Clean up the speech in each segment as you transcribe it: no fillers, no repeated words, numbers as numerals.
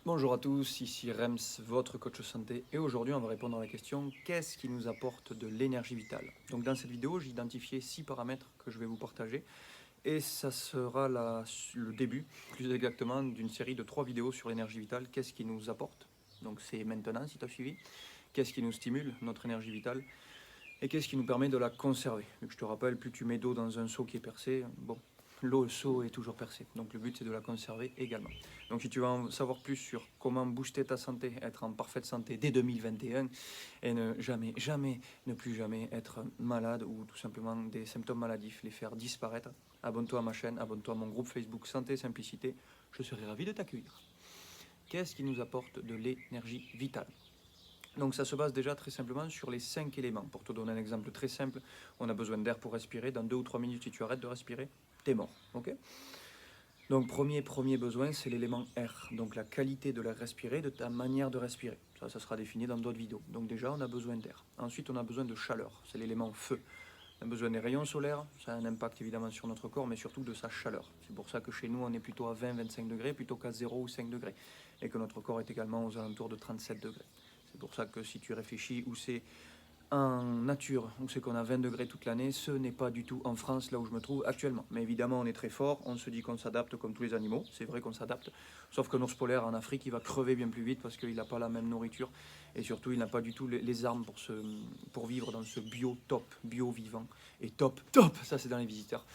Bonjour à tous, ici Rems, votre coach santé, et aujourd'hui on va répondre à la question qu'est-ce qui nous apporte de l'énergie vitale? Donc dans cette vidéo, j'ai identifié 6 paramètres que je vais vous partager et ça sera le début, plus exactement, d'une série de 3 vidéos sur l'énergie vitale. Qu'est-ce qui nous apporte? Donc c'est maintenant si tu as suivi. Qu'est-ce qui nous stimule, notre énergie vitale? Et qu'est-ce qui nous permet de la conserver? Vu que je te rappelle, plus tu mets d'eau dans un seau qui est percé, bon, l'eau, le seau est toujours percé. Donc le but c'est de la conserver également. Donc si tu veux en savoir plus sur comment booster ta santé, être en parfaite santé dès 2021 et ne jamais, jamais, ne plus jamais être malade ou tout simplement des symptômes maladifs, les faire disparaître, abonne-toi à ma chaîne, abonne-toi à mon groupe Facebook Santé Simplicité, je serai ravi de t'accueillir. Qu'est-ce qui nous apporte de l'énergie vitale? Donc ça se base déjà très simplement sur les 5 éléments. Pour te donner un exemple très simple, on a besoin d'air pour respirer. Dans 2 ou 3 minutes, si tu arrêtes de respirer, t'es mort. Okay, donc premier besoin, c'est l'élément air. Donc la qualité de l'air respiré, de ta manière de respirer. Ça sera défini dans d'autres vidéos. Donc déjà, on a besoin d'air. Ensuite, on a besoin de chaleur. C'est l'élément feu. On a besoin des rayons solaires. Ça a un impact évidemment sur notre corps, mais surtout de sa chaleur. C'est pour ça que chez nous, on est plutôt à 20-25 degrés plutôt qu'à 0 ou 5 degrés. Et que notre corps est également aux alentours de 37 degrés. C'est pour ça que si tu réfléchis où c'est en nature, où c'est qu'on a 20 degrés toute l'année, ce n'est pas du tout en France, là où je me trouve actuellement. Mais évidemment, on est très fort, on se dit qu'on s'adapte comme tous les animaux, c'est vrai qu'on s'adapte, sauf que l'ours polaire en Afrique, il va crever bien plus vite parce qu'il n'a pas la même nourriture, et surtout, il n'a pas du tout les armes pour vivre dans ce bio top, bio vivant, et top, ça c'est dans les visiteurs,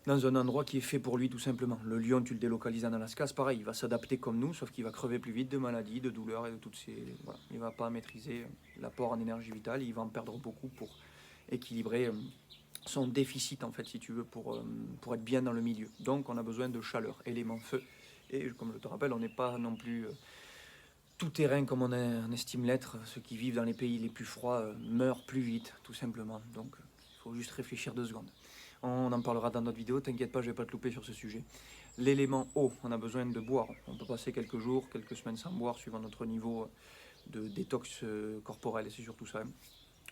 dans un endroit qui est fait pour lui tout simplement. Le lion, tu le délocalises en Alaska, c'est pareil, il va s'adapter comme nous, sauf qu'il va crever plus vite de maladies, de douleurs et de toutes ces... Voilà. Il ne va pas maîtriser l'apport en énergie vitale, il va en perdre beaucoup pour équilibrer son déficit en fait, si tu veux, pour être bien dans le milieu. Donc on a besoin de chaleur, élément feu. Et comme je te rappelle, on n'est pas non plus tout terrain comme on estime l'être. Ceux qui vivent dans les pays les plus froids meurent plus vite, tout simplement. Donc il faut juste réfléchir 2 secondes. On en parlera dans notre vidéo, t'inquiète pas, je vais pas te louper sur ce sujet. L'élément eau, on a besoin de boire. On peut passer quelques jours, quelques semaines sans boire, suivant notre niveau de détox corporel, et c'est surtout ça.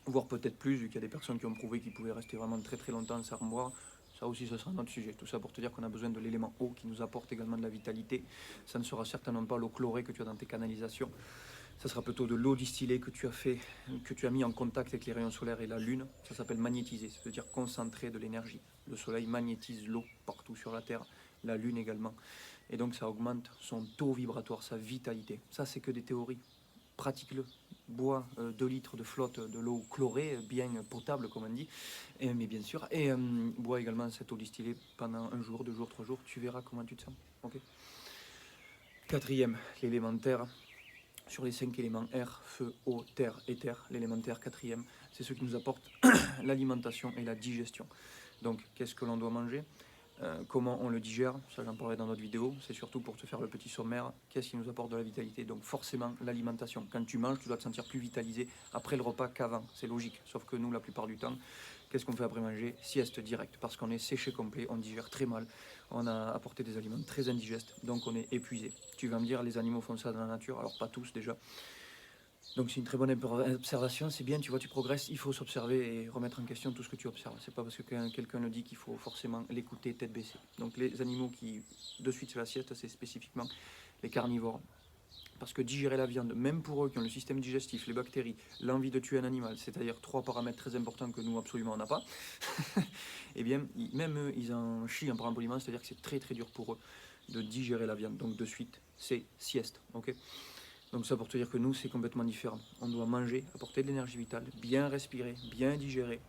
Voire peut-être plus, vu qu'il y a des personnes qui ont prouvé qu'ils pouvaient rester vraiment très très longtemps sans boire. Ça aussi, ce sera un autre sujet. Tout ça pour te dire qu'on a besoin de l'élément eau qui nous apporte également de la vitalité. Ça ne sera certainement pas l'eau chlorée que tu as dans tes canalisations. Ça sera plutôt de l'eau distillée que tu as mis en contact avec les rayons solaires et la lune. Ça s'appelle magnétiser, ça veut dire concentrer de l'énergie. Le soleil magnétise l'eau partout sur la Terre, la lune également. Et donc ça augmente son taux vibratoire, sa vitalité. Ça, c'est que des théories. Pratique-le. Bois 2 litres de flotte de l'eau chlorée, bien potable comme on dit, mais bien sûr. Et bois également cette eau distillée pendant 1 jour, 2 jours, 3 jours. Tu verras comment tu te sens. Okay. Quatrième, l'élémentaire. Sur les 5 éléments air, feu, eau, terre et terre, l'élémentaire quatrième, c'est ce qui nous apporte l'alimentation et la digestion. Donc, qu'est-ce que l'on doit manger? Comment on le digère? Ça, j'en parlerai dans notre vidéo. C'est surtout pour te faire le petit sommaire. Qu'est-ce qui nous apporte de la vitalité? Donc, forcément, l'alimentation. Quand tu manges, tu dois te sentir plus vitalisé après le repas qu'avant. C'est logique. Sauf que nous, la plupart du temps, qu'est-ce qu'on fait après manger? Sieste directe. Parce qu'on est séché complet, on digère très mal. On a apporté des aliments très indigestes, donc on est épuisé. Tu vas me dire, les animaux font ça dans la nature, alors pas tous déjà. Donc c'est une très bonne observation, c'est bien, tu vois, tu progresses, il faut s'observer et remettre en question tout ce que tu observes. C'est pas parce que quelqu'un le dit qu'il faut forcément l'écouter tête baissée. Donc les animaux qui de suite font la sieste, c'est spécifiquement les carnivores. Parce que digérer la viande, même pour eux qui ont le système digestif, les bactéries, l'envie de tuer un animal, c'est-à-dire 3 paramètres très importants que nous absolument on n'a pas, et bien même eux, ils en chient en parlant poliment, c'est-à-dire que c'est très très dur pour eux de digérer la viande. Donc de suite, c'est sieste, ok? Donc ça pour te dire que nous, c'est complètement différent. On doit manger, apporter de l'énergie vitale, bien respirer, bien digérer.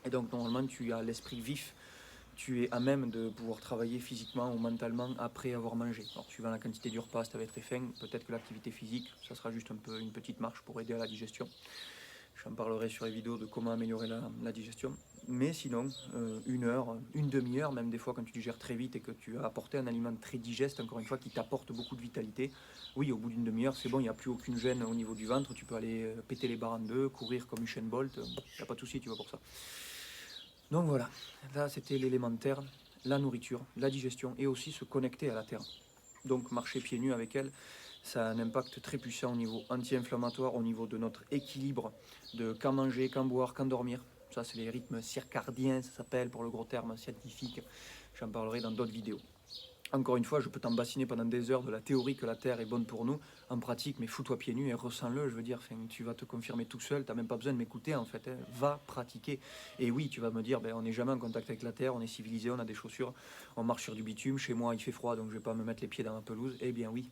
Et donc normalement, tu as l'esprit vif, tu es à même de pouvoir travailler physiquement ou mentalement après avoir mangé. Alors suivant la quantité du repas, si tu avais très faim, peut-être que l'activité physique, ça sera juste un peu une petite marche pour aider à la digestion. J'en parlerai sur les vidéos de comment améliorer la digestion. Mais sinon, 1 heure, une demi-heure, même des fois quand tu digères très vite et que tu as apporté un aliment très digeste, encore une fois, qui t'apporte beaucoup de vitalité, oui, au bout d'une demi-heure, c'est bon, il n'y a plus aucune gêne au niveau du ventre, tu peux aller péter les barres en deux, courir comme Usain Bolt, il n'y a pas de souci, tu vois, pour ça. Donc voilà, là c'était l'élémentaire, la nourriture, la digestion et aussi se connecter à la terre. Donc marcher pieds nus avec elle, ça a un impact très puissant au niveau anti-inflammatoire, au niveau de notre équilibre de quand manger, quand boire, quand dormir. Ça, c'est les rythmes circadiens, ça s'appelle pour le gros terme scientifique. J'en parlerai dans d'autres vidéos. Encore une fois, je peux t'embassiner pendant des heures de la théorie que la Terre est bonne pour nous. En pratique, mais fous-toi pieds nus et ressens-le. Je veux dire, tu vas te confirmer tout seul. Tu n'as même pas besoin de m'écouter, en fait. Hein. Va pratiquer. Et oui, tu vas me dire, ben, on n'est jamais en contact avec la Terre, on est civilisé, on a des chaussures, on marche sur du bitume. Chez moi, il fait froid, donc je ne vais pas me mettre les pieds dans la pelouse. Eh bien oui.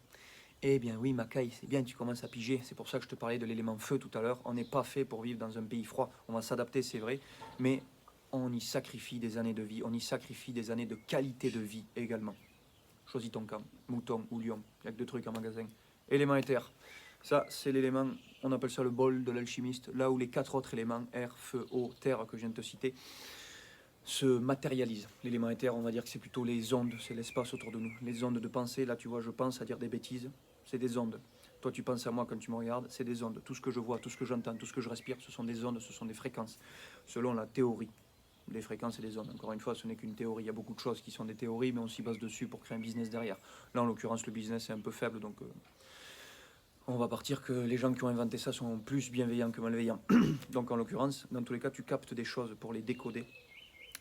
Eh bien oui, Macaille, c'est bien, tu commences à piger. C'est pour ça que je te parlais de l'élément feu tout à l'heure. On n'est pas fait pour vivre dans un pays froid. On va s'adapter, c'est vrai, mais on y sacrifie des années de vie. On y sacrifie des années de qualité de vie également. Choisis ton camp, mouton ou lion. Il n'y a que deux trucs en magasin. Élément éther. Ça, c'est l'élément, on appelle ça le bol de l'alchimiste. Là où les quatre autres éléments, air, feu, eau, terre, que je viens de te citer, se matérialisent. L'élément éther, on va dire que c'est plutôt les ondes, c'est l'espace autour de nous. Les ondes de pensée, là tu vois, je pense à dire des bêtises, c'est des ondes. Toi tu penses à moi quand tu me regardes, c'est des ondes. Tout ce que je vois, tout ce que j'entends, tout ce que je respire, ce sont des ondes, ce sont des fréquences. Selon la théorie des fréquences et des ondes. Encore une fois, ce n'est qu'une théorie. Il y a beaucoup de choses qui sont des théories, mais on s'y base dessus pour créer un business derrière. Là, en l'occurrence, le business est un peu faible, donc on va partir que les gens qui ont inventé ça sont plus bienveillants que malveillants. Donc en l'occurrence, dans tous les cas, tu captes des choses pour les décoder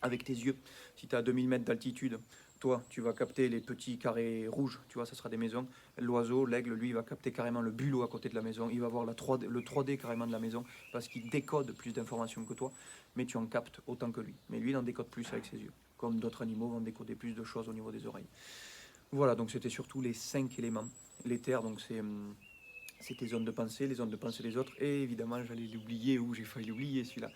avec tes yeux. Si tu es à 2000 mètres d'altitude, toi, tu vas capter les petits carrés rouges, tu vois, ça sera des maisons. L'oiseau, l'aigle, lui, il va capter carrément le bulot à côté de la maison. Il va voir le 3D carrément de la maison parce qu'il décode plus d'informations que toi, mais tu en captes autant que lui. Mais lui, il en décode plus avec ses yeux, comme d'autres animaux vont décoder plus de choses au niveau des oreilles. Voilà, donc c'était surtout les 5 éléments. L'éther, donc c'est tes zones de pensée, les zones de pensée des autres, et évidemment, j'allais l'oublier, ou j'ai failli l'oublier celui-là,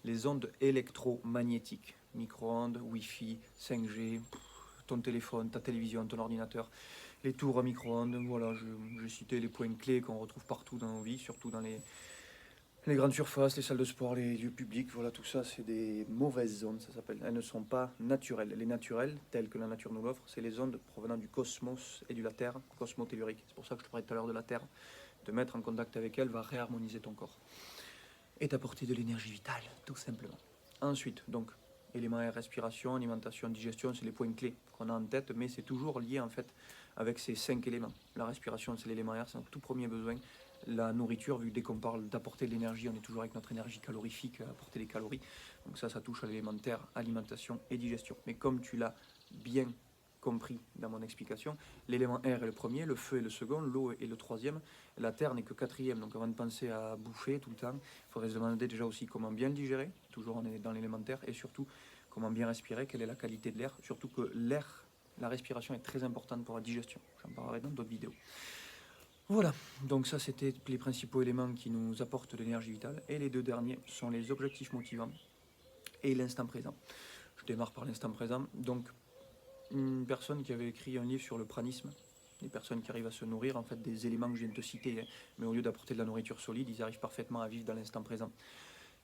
les ondes électromagnétiques, micro-ondes, Wi-Fi, 5G, ton téléphone, ta télévision, ton ordinateur, les tours à micro-ondes, voilà, je citais les points clés qu'on retrouve partout dans nos vies, surtout dans les grandes surfaces, les salles de sport, les lieux publics, voilà, tout ça, c'est des mauvaises ondes, ça s'appelle. Elles ne sont pas naturelles. Les naturelles, telles que la nature nous l'offre, c'est les ondes provenant du cosmos et de la Terre, cosmotellurique. C'est pour ça que je te parlais tout à l'heure de la Terre. Te mettre en contact avec elle va réharmoniser ton corps et t'apporter de l'énergie vitale, tout simplement. Ensuite, donc, éléments air, respiration, alimentation, digestion, c'est les points clés qu'on a en tête, mais c'est toujours lié en fait avec ces 5 éléments. La respiration, c'est l'élément air, c'est notre tout premier besoin. La nourriture, vu que dès qu'on parle d'apporter de l'énergie, on est toujours avec notre énergie calorifique, apporter des calories. Donc ça touche à l'élémentaire, alimentation et digestion. Mais comme tu l'as bien compris dans mon explication, l'élément air est le premier, le feu est le second, l'eau est le troisième, la terre n'est que quatrième. Donc avant de penser à bouffer tout le temps, il faudrait se demander déjà aussi comment bien le digérer, toujours on est dans l'élémentaire, et surtout comment bien respirer, quelle est la qualité de l'air, surtout que l'air, la respiration est très importante pour la digestion. J'en parlerai dans d'autres vidéos. Voilà, donc ça c'était les principaux éléments qui nous apportent de l'énergie vitale, et les deux derniers sont les objectifs motivants et l'instant présent. Je démarre par l'instant présent, donc une personne qui avait écrit un livre sur le pranisme, des personnes qui arrivent à se nourrir en fait des éléments que je viens de te citer, hein, mais au lieu d'apporter de la nourriture solide, ils arrivent parfaitement à vivre dans l'instant présent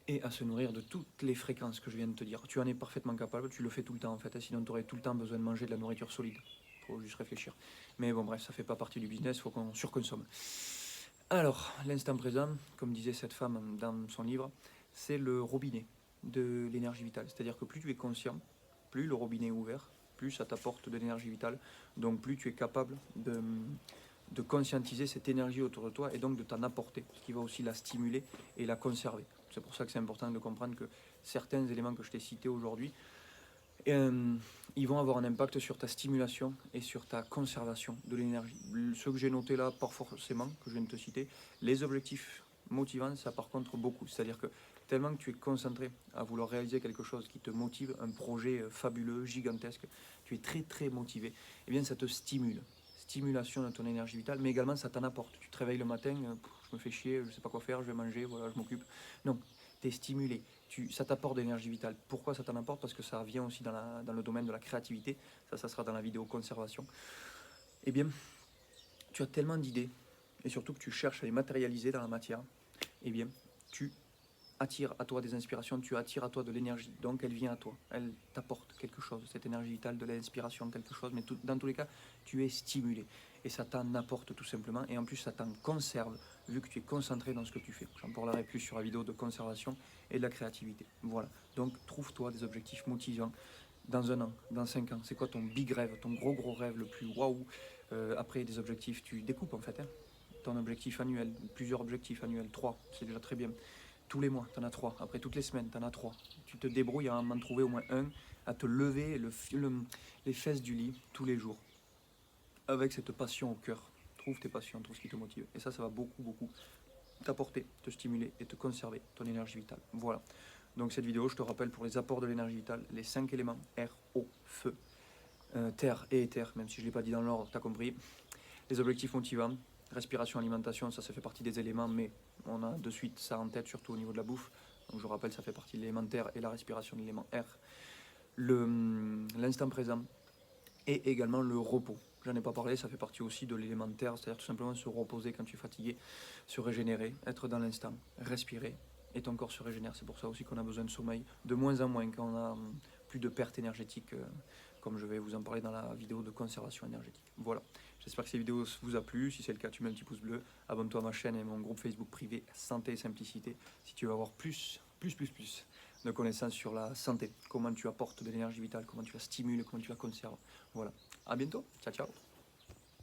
et à se nourrir de toutes les fréquences que je viens de te dire. Tu en es parfaitement capable, tu le fais tout le temps en fait, hein, sinon tu aurais tout le temps besoin de manger de la nourriture solide. Faut juste réfléchir. Mais bon bref, ça fait pas partie du business, faut qu'on surconsomme. Alors, l'instant présent, comme disait cette femme dans son livre, c'est le robinet de l'énergie vitale. C'est-à-dire que plus tu es conscient, plus le robinet est ouvert, plus ça t'apporte de l'énergie vitale, donc plus tu es capable de conscientiser cette énergie autour de toi et donc de t'en apporter, ce qui va aussi la stimuler et la conserver. C'est pour ça que c'est important de comprendre que certains éléments que je t'ai cités aujourd'hui, ils vont avoir un impact sur ta stimulation et sur ta conservation de l'énergie. Ceux que j'ai notés là, pas forcément, que je viens de te citer, les objectifs motivants, ça par contre beaucoup. C'est-à-dire que tellement que tu es concentré à vouloir réaliser quelque chose qui te motive, un projet fabuleux, gigantesque, tu es très très motivé, et eh bien ça te stimule. Stimulation de ton énergie vitale, mais également ça t'en apporte. Tu te réveilles le matin, je me fais chier, je sais pas quoi faire, je vais manger, voilà, je m'occupe. Non, tu es stimulé. Ça t'apporte de l'énergie vitale. Pourquoi ça t'en apporte? Parce que ça vient aussi dans le domaine de la créativité. Ça sera dans la vidéo conservation. Eh bien, tu as tellement d'idées, et surtout que tu cherches à les matérialiser dans la matière, eh bien, tu attires à toi des inspirations, tu attires à toi de l'énergie. Donc elle vient à toi, elle t'apporte quelque chose, cette énergie vitale, de l'inspiration, quelque chose. Mais dans tous les cas, tu es stimulé. Et ça t'en apporte tout simplement. Et en plus, ça t'en conserve, vu que tu es concentré dans ce que tu fais. J'en parlerai plus sur la vidéo de conservation et de la créativité. Voilà. Donc trouve-toi des objectifs motivants dans 1 an, dans 5 ans. C'est quoi ton big rêve, ton gros rêve le plus waouh? Après, des objectifs, tu découpes en fait. Hein. Ton objectif annuel, plusieurs objectifs annuels, 3, c'est déjà très bien. Tous les mois, tu en as 3. Après toutes les semaines, tu en as 3. Tu te débrouilles à en trouver au moins un, à te lever les fesses du lit tous les jours. avec cette passion au cœur. Trouve tes passions, trouve ce qui te motive. Et ça va beaucoup t'apporter, te stimuler et te conserver ton énergie vitale. Voilà. Donc cette vidéo, je te rappelle pour les apports de l'énergie vitale, les 5 éléments, air, eau, feu, terre et éther, même si je ne l'ai pas dit dans l'ordre, tu as compris. Les objectifs motivants, respiration, alimentation, ça fait partie des éléments, mais on a de suite ça en tête, surtout au niveau de la bouffe. Donc je rappelle, ça fait partie de l'élément terre et la respiration de l'élément air. L'instant présent et également le repos. J'en ai pas parlé, ça fait partie aussi de l'élémentaire, c'est-à-dire tout simplement se reposer quand tu es fatigué, se régénérer, être dans l'instant, respirer, et ton corps se régénère. C'est pour ça aussi qu'on a besoin de sommeil, de moins en moins, quand on a plus de perte énergétique, comme je vais vous en parler dans la vidéo de conservation énergétique. Voilà, j'espère que cette vidéo vous a plu. Si c'est le cas, tu mets un petit pouce bleu, abonne-toi à ma chaîne et mon groupe Facebook privé Santé et Simplicité, si tu veux avoir plus de connaissances sur la santé, comment tu apportes de l'énergie vitale, comment tu la stimules, comment tu la conserves. Voilà. À bientôt. Ciao, ciao.